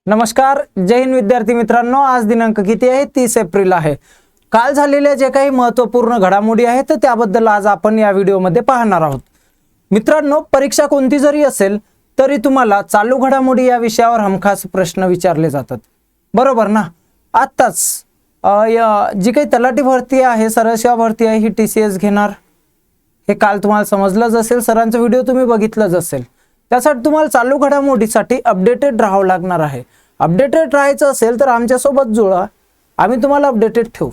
नमस्कार, जय हिंद विद्यार्थी मित्रांनो। आज दिनांक किती आहे? 30 एप्रिल आहे। काल झालेल्या जे काही महत्त्वपूर्ण घडामोडी आहेत त्याबद्दल आज आपण या व्हिडिओमध्ये पाहणार आहोत। मित्रांनो, परीक्षा कोणती जरी असेल तरी तुम्हाला चालू घडामोडी या विषयावर हमखास प्रश्न विचारले जातात, बरोबर ना? आत्ताच जी काही तलाठी भरती आहे, सरळ सेवा भरती आहे, ही TCS घेणार, हे काल तुम्हाला समजलंच असेल। सरांचा व्हिडिओ तुम्ही बघितलाच असेल। त्यासाठी तुम्हाला चालू घडामोडीसाठी अपडेटेड राहावं लागणार आहे। अपडेटेड राहायचं असेल तर आमच्यासोबत जुळा, आम्ही तुम्हाला अपडेटेड ठेवू।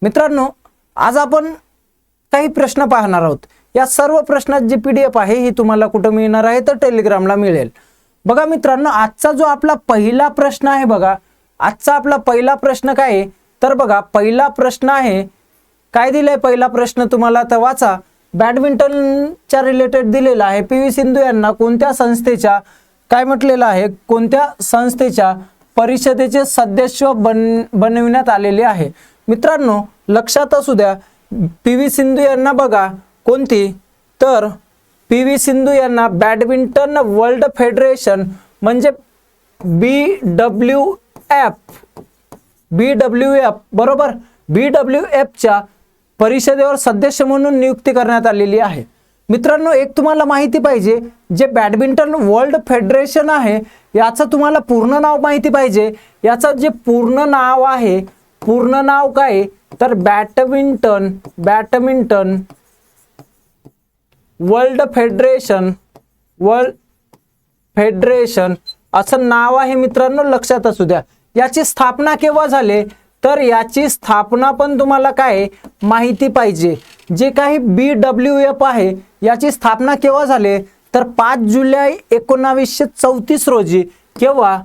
मित्रांनो, आज आपण काही प्रश्न पाहणार आहोत। या सर्व प्रश्नात जी PDF आहे ही तुम्हाला कुठे मिळणार आहे? तर टेलिग्रामला मिळेल। बघा मित्रांनो, आजचा जो आपला पहिला प्रश्न आहे, बघा आजचा आपला पहिला प्रश्न काय आहे? तर बघा, पहिला प्रश्न आहे, काय दिलाय पहिला प्रश्न तुम्हाला? तर वाचा। बॅडमिंटनच्या रिलेटेड दिलेला आहे। PV सिंधू यांना कोणत्या संस्थेच्या काय म्हटलेलं आहे? कोणत्या संस्थेच्या परिषदेचे सदस्य बनविण्यात आलेले आहे? मित्रांनो, लक्षात असू द्या, PV सिंधू यांना बघा कोणती? तर PV सिंधू यांना बॅडमिंटन वर्ल्ड फेडरेशन म्हणजे BWF बरोबर, BWFच्या परिषदेवर सदस्य म्हणून नियुक्ती करण्यात आलेली आहे। मित्रांनो, एक तुम्हाला माहिती पाहिजे, जे बॅडमिंटन वर्ल्ड फेडरेशन आहे याचं तुम्हाला पूर्ण नाव माहिती पाहिजे। याचं जे पूर्ण नाव आहे, पूर्ण नाव काय? तर बॅडमिंटन वर्ल्ड फेडरेशन असं नाव आहे मित्रांनो, लक्षात असू द्या। याची स्थापना केव्हा झाली? तर याची स्थापना पण तुम्हाला काय माहिती पाहिजे। जे काही BWF आहे याची स्थापना केव्हा झाली? तर 5 जुलै 1934 रोजी। केव्हा?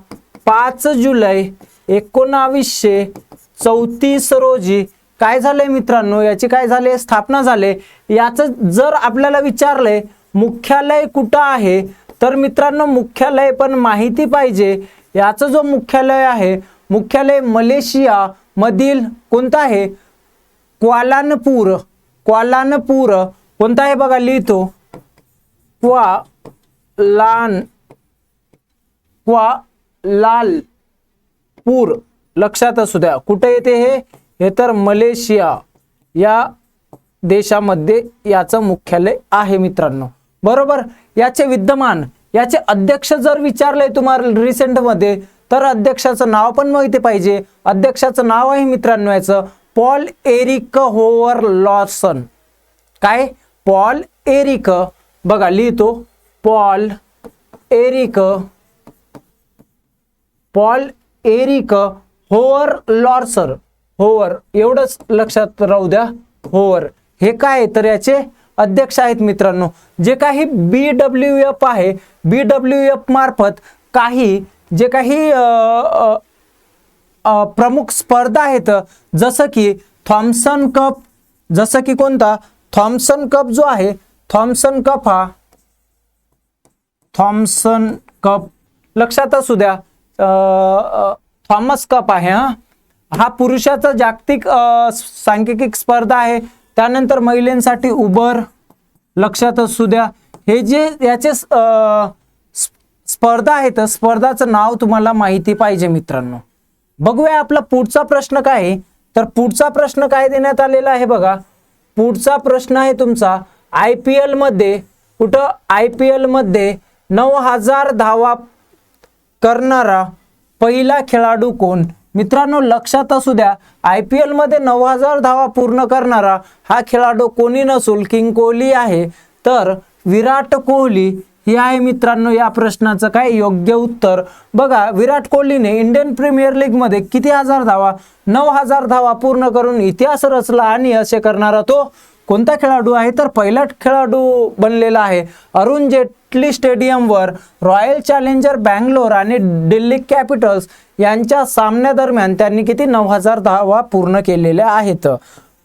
5 जुलै 1934 रोजी काय झाले मित्रांनो? याची काय झाले? स्थापना झाले। याचं जर आपल्याला विचारले मुख्यालय कुठं आहे, तर मित्रांनो मुख्यालय पण माहिती पाहिजे। याचं जो मुख्यालय आहे, मुख्यालय मलेशिया मधील कोणता आहे? क्वालालंपूर कोणता आहे बघा, लिहितो क्वालालंपूर, लक्षात असू द्या। कुठे येते हे? तर मलेशिया या देशामध्ये याचं मुख्यालय आहे मित्रांनो, बरोबर। याचे विद्यमान, याचे अध्यक्ष जर विचारले तुम्हाला रिसेंट मध्ये, तर अध्यक्षाचं नाव पण माहिती पाहिजे। अध्यक्षाचं नाव आहे मित्रांनो याचं पॉल एरिक होवर लॉर्सन। काय? पॉल एरिक, बघा लिहितो Paul Erik Hoover Larson, Hoover एवढंच लक्षात राहू द्या, होवर हे काय? तर याचे अध्यक्ष आहेत मित्रांनो। जे काही BWF आहे, BWF मार्फत काही जे काही प्रमुख स्पर्धा आहेत, जसं की थॉम्सन कप, जसं की कोणता? थॉम्सन कप जो आहे, थॉम्सन कप हा थॉम्सन कप लक्षात असू द्या, थॉमस कप आहे हा पुरुषाचा जागतिक सांख्यिकी स्पर्धा आहे। त्यानंतर महिलांसाठी उबर, लक्षात असू द्या। हे जे याचे स्पर्धा आहेत, स्पर्धाचं नाव तुम्हाला माहिती पाहिजे मित्रांनो। बघूया आपला पुढचा प्रश्न काय आहे? तर पुढचा प्रश्न काय देण्यात आलेला आहे? बघा, पुढचा प्रश्न आहे तुमचा IPL मध्ये, कुठं? IPL मध्ये 9000 धावा करणारा पहिला खेळाडू कोण? मित्रांनो, लक्षात असू द्या, IPL मध्ये 9000 धावा पूर्ण करणारा हा खेळाडू कोणी नसून किंग कोहली आहे, तर विराट कोहली हे आहे मित्रांनो या प्रश्नाचं काय योग्य उत्तर। बघा, विराट कोहलीने इंडियन प्रीमियर लीग मध्ये किती हजार धावा? 9000 धावा पूर्ण करून इतिहास रचला। आणि असे करणारा तो कोणता खेळाडू आहे? तर पहिला खेळाडू बनलेला आहे। अरुण जेटली स्टेडियमवर रॉयल चॅलेंजर बँगलोर आणि दिल्ली कॅपिटल्स यांच्या सामन्यादरम्यान त्यांनी किती? 9000 धावा पूर्ण केलेल्या आहेत।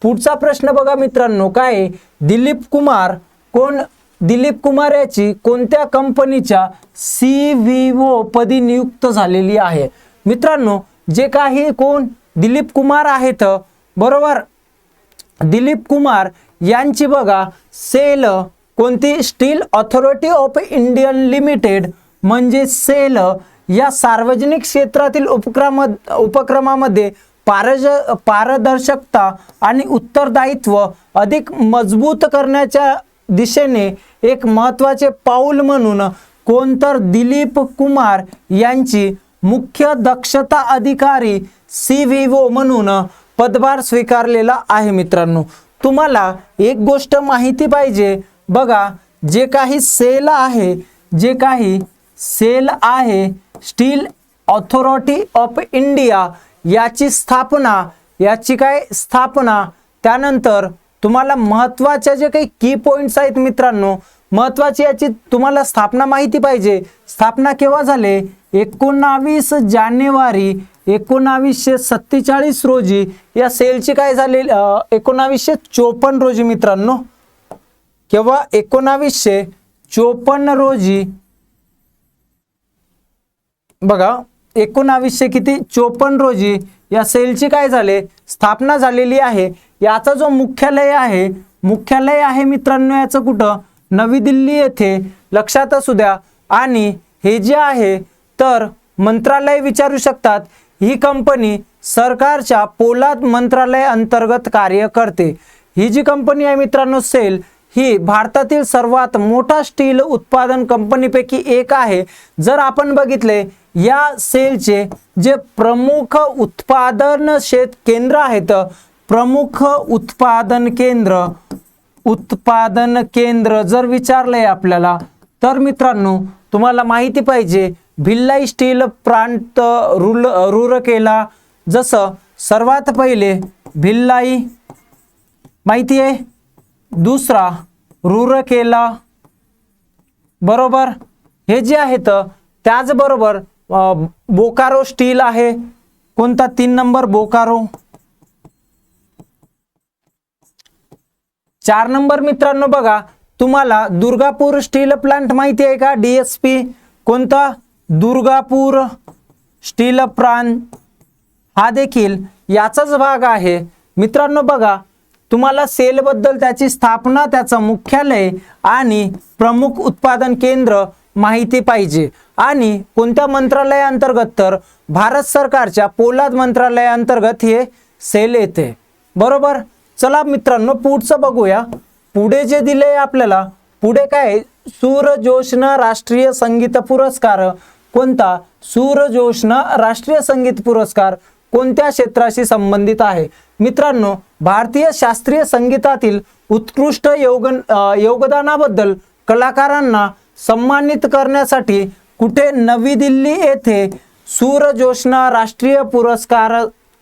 पुढचा प्रश्न बघा मित्रांनो, काय? दिलीप कुमार कोण? दिलीप कुमार याची कोणत्या कंपनीच्या CEO पदी नियुक्त झालेली आहे? मित्रांनो, जे काही कोण दिलीप कुमार आहेत, बरोबर, दिलीप कुमार यांची बघा सेल कोणती? Steel authority of Indian limited म्हणजे सेल या सार्वजनिक क्षेत्रातील उपक्रमामध्ये पारदर्शकता आणि उत्तरदायित्व अधिक मजबूत करण्याच्या दिशेने एक महत्त्वाचे पाऊल म्हणून कोणतर दिलीप कुमार यांची मुख्य दक्षता अधिकारी CVO म्हणून पदभार स्वीकारलेला आहे। मित्रांनो, तुम्हाला एक गोष्ट माहिती पाहिजे बघा, जे काही सेल आहे स्टील ऑथॉरिटी ऑफ इंडिया याची स्थापना त्यानंतर तुम्हाला महत्त्वाच्या जे काही की पॉइंट्स आहेत मित्रांनो, महत्त्वाची याची तुम्हाला स्थापना माहिती पाहिजे। स्थापना केव्हा झाले? 19 जानेवारी 1947 रोजी या सेलची काय झाले? 1954 रोजी मित्रांनो, केव्हा? 1954 रोजी बघा, 1954 रोजी या सेलची काय झाले? स्थापना झालेली आहे। याचा जो मुख्यालय आहे मित्रांनो, याचं कुठं? नवी दिल्ली येथे, लक्षात असू द्या। आणि हे जे आहे तर मंत्रालय विचारू शकतात, ही कंपनी सरकारच्या पोलाद मंत्रालय अंतर्गत कार्य करते। ही जी कंपनी आहे मित्रांनो सेल, ही भारतातील सर्वात मोठा स्टील उत्पादन कंपनीपैकी एक आहे। जर आपण बघितले या सेलचे जे प्रमुख उत्पादन केंद्र आहेत, प्रमुख उत्पादन केंद्र जर विचारलंय आपल्याला, तर मित्रांनो तुम्हाला माहिती पाहिजे भिल्लाई स्टील प्लांट रूरकेला, जसं सर्वात पहिले भिल्लाई माहिती आहे, दुसरा रूरकेला, बरोबर। हे जे आहेत त्याचबरोबर बोकारो स्टील आहे, कोणता? 3 नंबर बोकारो। 4 नंबर मित्रांनो बघा, तुम्हाला दुर्गापूर स्टील प्लांट माहिती आहे का? DSP कोणता? दुर्गापूर स्टील प्लांट, हा देखील याचाच भाग आहे। मित्रांनो बघा, तुम्हाला सेल बद्दल त्याची स्थापना, त्याचं मुख्यालय आणि प्रमुख उत्पादन केंद्र माहिती पाहिजे। आणि कोणत्या मंत्रालयाअंतर्गत? तर भारत सरकारच्या पोलाद मंत्रालयाअंतर्गत हे सेल येते, बरोबर। चला मित्रांनो पुढचं बघूया। पुढे जे दिले आपल्याला, पुढे काय? सूरजोष्ण राष्ट्रीय संगीत पुरस्कार, कोणता? सूरजोष्ण राष्ट्रीय संगीत पुरस्कार कोणत्या क्षेत्राशी संबंधित आहे? मित्रांनो, भारतीय शास्त्रीय संगीतातील उत्कृष्ट योगदानाबद्दल कलाकारांना सन्मानित करण्यासाठी कुठे? नवी दिल्ली येथे सूरजोष्ण राष्ट्रीय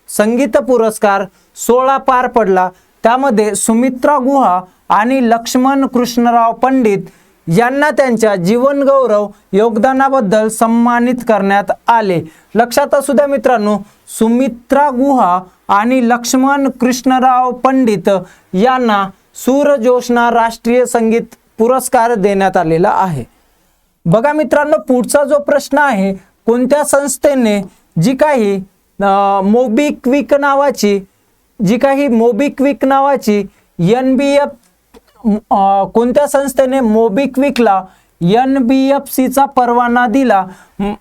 संगीत पुरस्कार सोहळा पार पडला। त्यामध्ये सुमित्रा गुहा आणि लक्ष्मण कृष्णराव पंडित यांना त्यांच्या जीवनगौरव योगदानाबद्दल सन्मानित करण्यात आले। लक्षात असू द्या मित्रांनो, सुमित्रा गुहा आणि लक्ष्मण कृष्णराव पंडित यांना सूरजोष्ण राष्ट्रीय संगीत पुरस्कार देण्यात आलेला आहे। बघा मित्रांनो, पुढचा जो प्रश्न आहे, कोणत्या संस्थेने जी काही मोबिक्विक नावाची NBF, कोणत्या संस्थेने मोबिक्विकला NBFCचा परवाना दिला?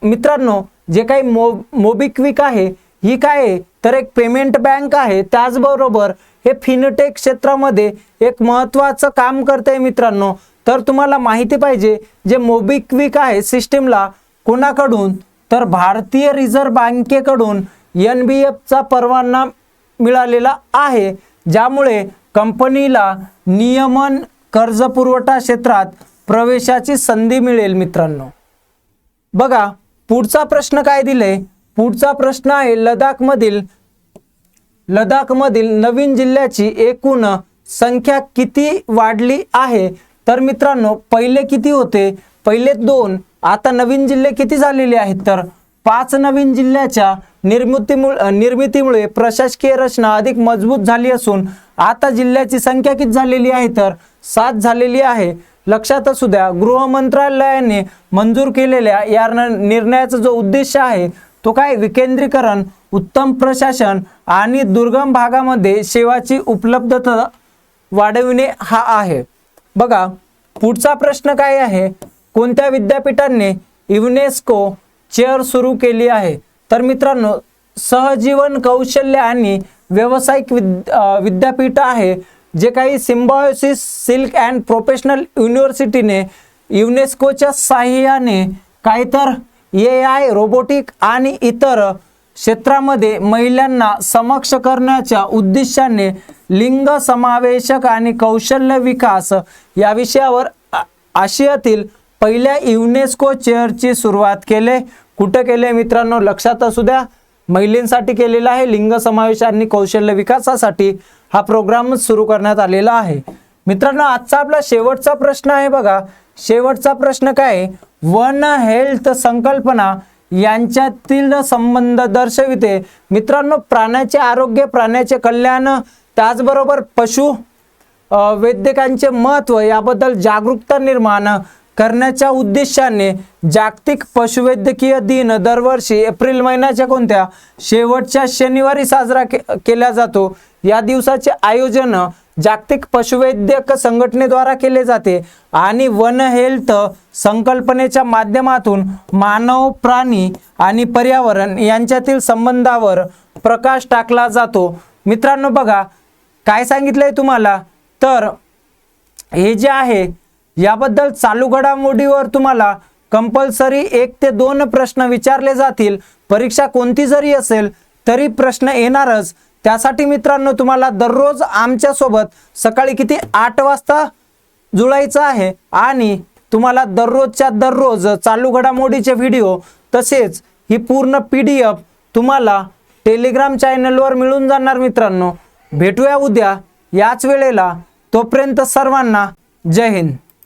मित्रांनो, जे काही मोबिक्विक आहे ही काय आहे? तर एक पेमेंट बँक आहे। त्याचबरोबर हे फिनटेक क्षेत्रामध्ये एक महत्त्वाचं काम करते मित्रांनो। तर तुम्हाला माहिती पाहिजे, जे मोबिक्विक आहे सिस्टीमला कोणाकडून? तर भारतीय रिझर्व्ह बँकेकडून NBFचा परवाना मिळालेला आहे, ज्यामुळे कंपनीला नियमन कर्ज पुरवठा क्षेत्रात प्रवेशाची संधी मिळेल। मित्रांनो बघा, पुढचा प्रश्न काय दिले? पुढचा प्रश्न आहे, लडाखमधील नवीन जिल्ह्याची एकूण संख्या किती वाढली आहे? तर मित्रांनो, पहिले किती होते? पहिले 2, आता नवीन जिल्हे किती झालेले आहेत? तर 5 नवीन जिल्ह्याच्या निर्मितीमुळे प्रशासकीय रचना अधिक मजबूत झाली असून आता जिल्ह्याची संख्या किती झालेली आहे? तर 7 झालेली आहे। लक्षात असू द्या, गृह मंत्रालयाने मंजूर केलेल्या या निर्णयाचा जो उद्देश आहे तो काय? विकेंद्रीकरण, उत्तम प्रशासन आणि दुर्गम भागामध्ये सेवाची उपलब्धता वाढविणे हा आहे। बघा, पुढचा प्रश्न काय आहे? कोणत्या विद्यापीठाने युनेस्को चेअर सुरू केली आहे। तर मित्रांनो, सहजीवन कौशल्य आणि व्यावसायिक विद्यापीठ आहे, जे काही सिम्बायोसिस सिल्क अँड प्रोफेशनल युनिव्हर्सिटीने युनेस्कोच्या साहाय्याने काही तर AI, रोबोटिक आणि इतर क्षेत्रामध्ये महिलांना सक्षम करण्याच्या उद्देशाने लिंग समावेशक आणि कौशल्य विकास या विषयावर आशियातील पहिल्या युनेस्को चेअरची सुरुवात केले। कुठे केले मित्रांनो, लक्षात असू द्या, महिलांसाठी केलेला आहे। लिंग समावेश आणि कौशल्य विकासासाठी हा प्रोग्राम सुरू करण्यात आलेला आहे। मित्रांनो, आजचा आपला शेवटचा प्रश्न आहे बघा। शेवटचा प्रश्न काय? वन हेल्थ संकल्पना यांच्यातील संबंध दर्शविते। मित्रांनो, प्राण्याचे आरोग्य, प्राण्याचे कल्याण, त्याचबरोबर पशु वैद्यकांचे महत्त्व याबद्दल जागरूकता निर्माण करण्याच्या उद्देशाने जागतिक पशुवैद्यकीय दिन दरवर्षी एप्रिल महिन्याच्या कोणत्या शेवटच्या शनिवारी साजरा केला जातो। या दिवसाचे आयोजन जागतिक पशुवैद्यक संघटनेद्वारा केले जाते आणि वन हेल्थ संकल्पनेच्या माध्यमातून मानव, प्राणी आणि पर्यावरण यांच्यातील संबंधावर प्रकाश टाकला जातो। मित्रांनो बघा, काय सांगितलंय तुम्हाला, तर हे जे आहे याबद्दल चालू घडामोडीवर तुम्हाला कंपल्सरी 1 ते 2 प्रश्न विचारले जातील। परीक्षा कोणती जरी असेल तरी प्रश्न येणारच। त्यासाठी मित्रांनो, तुम्हाला दररोज आमच्या सोबत सकाळी किती 8 वाजता जुळायचं आहे आणि तुम्हाला दररोजच्या दररोज चालू घडामोडीचे व्हिडिओ तसेच ही पूर्ण PDF तुम्हाला टेलिग्राम चॅनलवर मिळून जाणार। मित्रांनो, भेटूया उद्या याच वेळेला। तोपर्यंत सर्वांना जय हिंद।